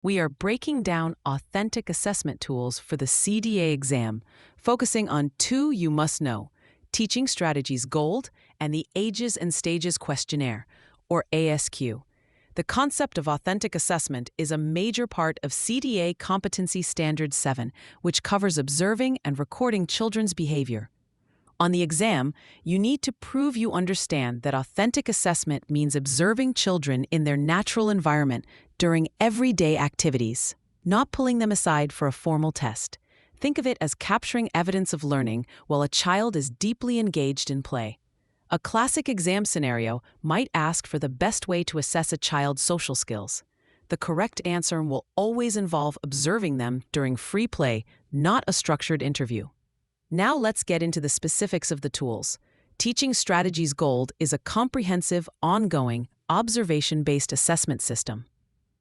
We are breaking down authentic assessment tools for the CDA exam, focusing on two you must know: Teaching Strategies Gold and the Ages and Stages Questionnaire, or ASQ. The concept of authentic assessment is a major part of CDA Competency Standard 7, which covers observing and recording children's behavior. On the exam, you need to prove you understand that authentic assessment means observing children in their natural environment during everyday activities, not pulling them aside for a formal test. Think of it as capturing evidence of learning while a child is deeply engaged in play. A classic exam scenario might ask for the best way to assess a child's social skills. The correct answer will always involve observing them during free play, not a structured interview. Now let's get into the specifics of the tools. Teaching Strategies Gold is a comprehensive, ongoing, observation-based assessment system.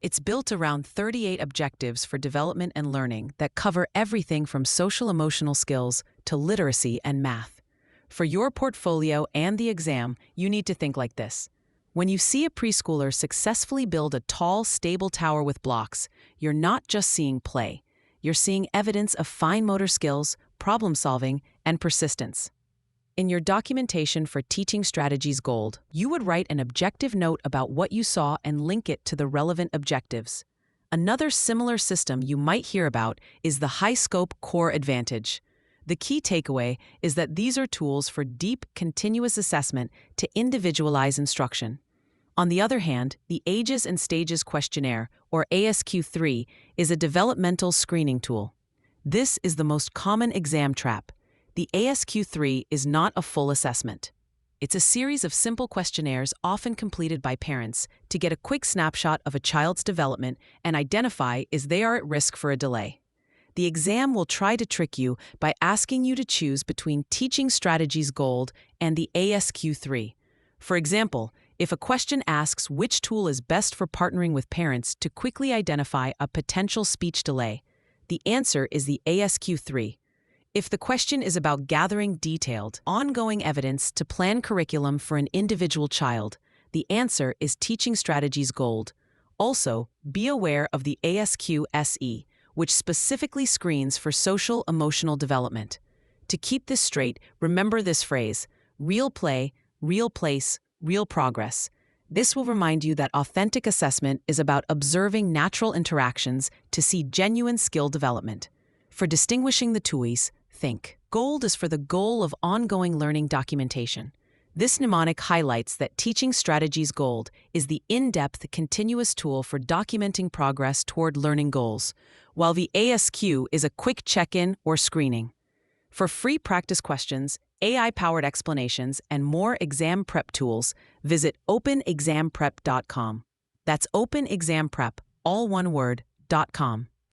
It's built around 38 objectives for development and learning that cover everything from social-emotional skills to literacy and math. For your portfolio and the exam, you need to think like this. When you see a preschooler successfully build a tall, stable tower with blocks, you're not just seeing play. You're seeing evidence of fine motor skills, problem-solving, and persistence. In your documentation for Teaching Strategies Gold, you would write an objective note about what you saw and link it to the relevant objectives. Another similar system you might hear about is the high-scope core advantage. The key takeaway is that these are tools for deep, continuous assessment to individualize instruction. On the other hand, the Ages and Stages Questionnaire, or ASQ3, is a developmental screening tool. This is the most common exam trap. The ASQ3 is not a full assessment. It's a series of simple questionnaires often completed by parents to get a quick snapshot of a child's development and identify if they are at risk for a delay. The exam will try to trick you by asking you to choose between Teaching Strategies Gold and the ASQ3. For example, if a question asks which tool is best for partnering with parents to quickly identify a potential speech delay, the answer is the ASQ3. If the question is about gathering detailed, ongoing evidence to plan curriculum for an individual child, the answer is Teaching Strategies Gold. Also, be aware of the ASQ SE, which specifically screens for social-emotional development. To keep this straight, remember this phrase: real play, real place, real progress. This will remind you that authentic assessment is about observing natural interactions to see genuine skill development. For distinguishing the TUIs, think. Gold is for the goal of ongoing learning documentation. This mnemonic highlights that Teaching Strategies Gold is the in-depth, continuous tool for documenting progress toward learning goals, while the ASQ is a quick check-in or screening. For free practice questions, AI-powered explanations, and more exam prep tools, visit openexamprep.com. That's openexamprep, all one word, .com.